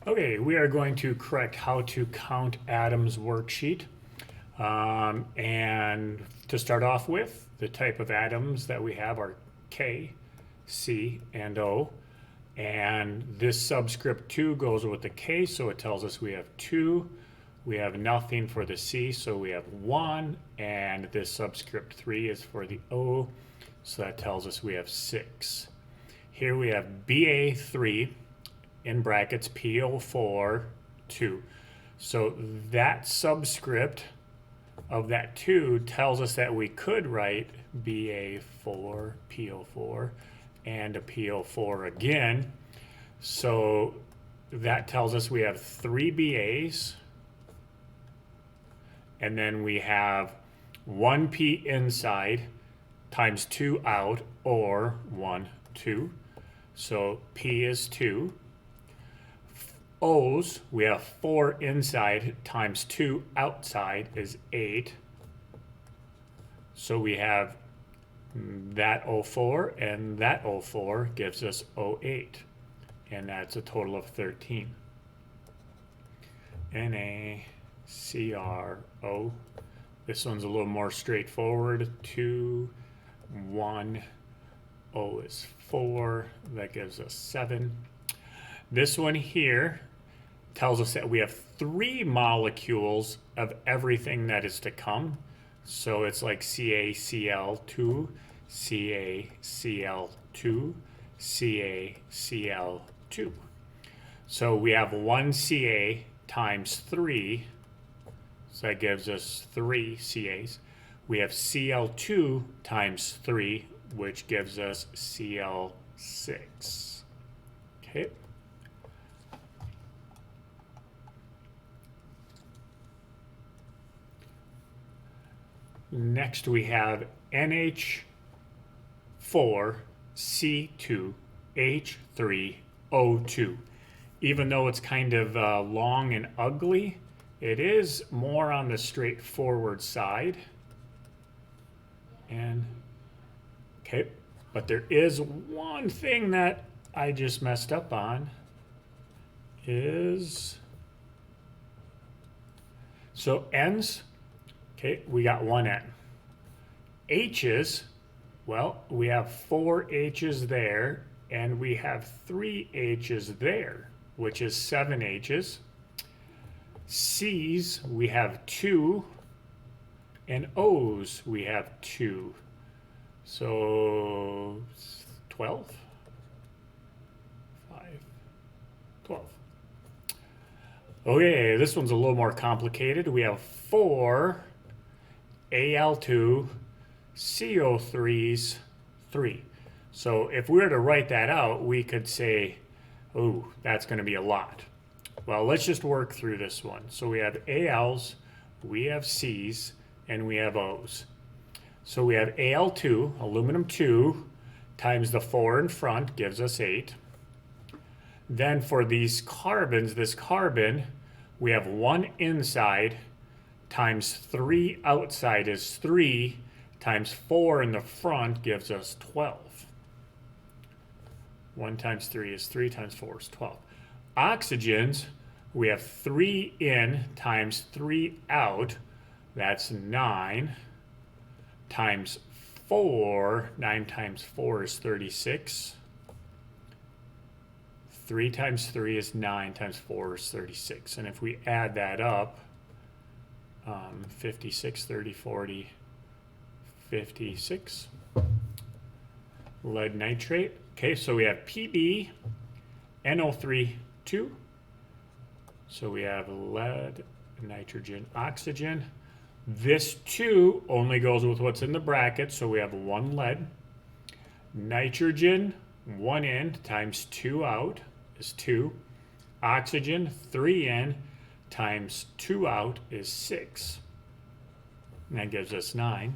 Okay, we are going to correct how to count atoms worksheet. And to start off with, the type of atoms that we have are K, C, and O. And this subscript 2 goes with the K, so it tells us we have 2. We have nothing for the C, so we have 1. And this subscript 3 is for the O, so that tells us we have 6. Here we have BA3 in brackets PO4 2. So that subscript of that 2 tells us that we could write BA4 PO4 and a PO4 again. So that tells us we have 3 BAs, and then we have 1 P inside times 2 out, or 1, 2. So P is 2. O's, we have 4 inside times 2 outside is 8. So we have that O4 and that O4 gives us O8. And that's a total of 13. NaCrO. This one's a little more straightforward. 2, 1, O is 4. That gives us 7. This one here tells us that we have 3 molecules of everything that is to come. So it's like CaCl2, CaCl2, CaCl2. So we have 1 Ca times 3, so that gives us 3 Cas. We have Cl2 times 3, which gives us Cl6. Okay. Next we have NH4C2H3O2. Even though it's kind of long and ugly, it is more on the straightforward side. And okay, but there is one thing that I just messed up on. So N's, okay, we got 1 N. H's, well, we have 4 H's there, and we have 3 H's there, which is 7 H's. C's, we have 2, and O's, we have 2. So 12? 5, 12. Okay, this one's a little more complicated. We have 4 Al2 CO3s 3. So if we were to write that out, we could say, oh, that's going to be a lot. Well, let's just work through this one. So we have Al's, we have C's, and we have O's. So we have Al2, aluminum 2, times the 4 in front gives us 8. Then for these carbons, this carbon, we have 1 inside times 3 outside is 3, times 4 in the front gives us 12. 1 times 3 is 3, times 4 is 12. Oxygens, we have 3 in times 3 out, that's 9, times 4, 9 times 4 is 36. 3 times 3 is 9, times 4 is 36. And if we add that up, 56, 30, 40, 56. Lead nitrate. Okay, so we have Pb, NO3, 2. So we have lead, nitrogen, oxygen. This 2 only goes with what's in the bracket, so we have 1 lead. Nitrogen, 1 in times 2 out is 2. Oxygen, 3 in times 2 out is 6. And that gives us 9.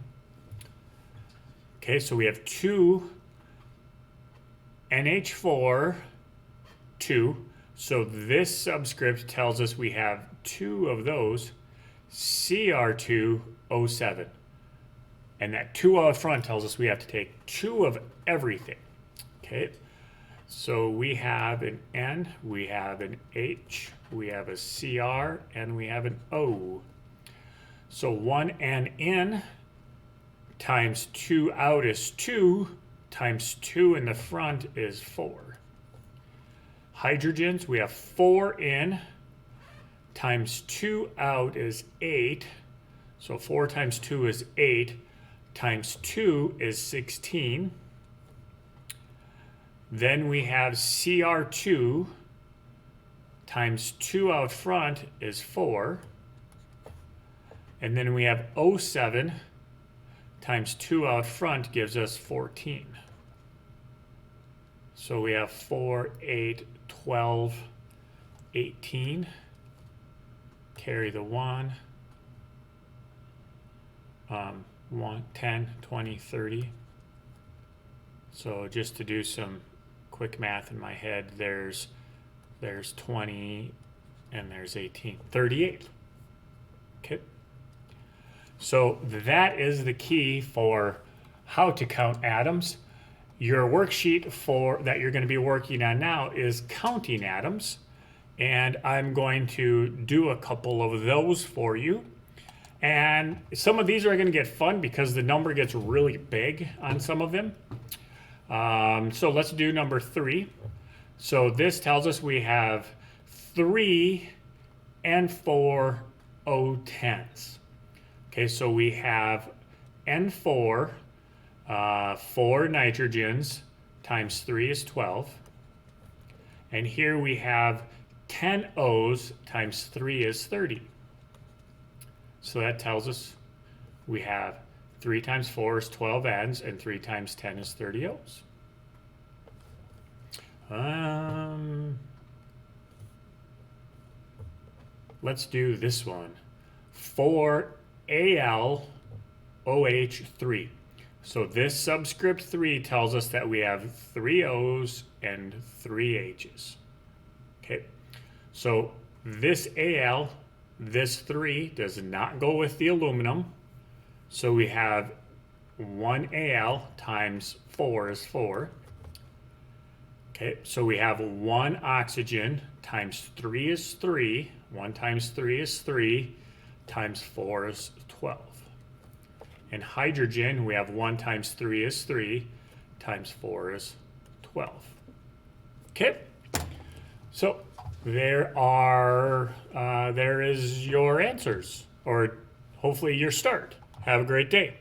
Okay, so we have 2 NH4, 2. So this subscript tells us we have 2 of those, Cr2O7. And that 2 out front tells us we have to take 2 of everything. Okay, So we have an N, we have an H, we have a CR, and we have an O. So 1 N in times 2 out is 2, times 2 in the front is 4. Hydrogens, we have 4 in times 2 out is 8. So 4 times 2 is 8, times 2 is 16. Then we have CR2 times 2 out front is 4. And then we have O7 times 2 out front gives us 14. So we have 4, 8, 12, 18. Carry the 1. 1, 10, 20, 30. So just to do some quick math in my head, there's 20 and there's 18, 38. Okay. So that is the key for how to count atoms. Your worksheet that you're going to be working on now is counting atoms, and I'm going to do a couple of those for you. And some of these are going to get fun because the number gets really big on some of them. So let's do number 3. So this tells us we have 3 N4 O10s. Okay, so we have N4, 4 nitrogens times 3 is 12. And here we have 10 O's times 3 is 30. So that tells us we have 3 times 4 is 12 N's and 3 times 10 is 30 O's. Let's do this one. 4 Al OH3. So this subscript 3 tells us that we have 3 O's and 3 H's. Okay, so this Al, this 3 does not go with the aluminum. So we have 1 Al times 4 is 4. Okay, so we have 1 oxygen times 3 is 3. 1 times 3 is 3, times 4 is 12. And hydrogen, we have 1 times 3 is 3, times 4 is 12. Okay, so there is your answers, or hopefully your start. Have a great day.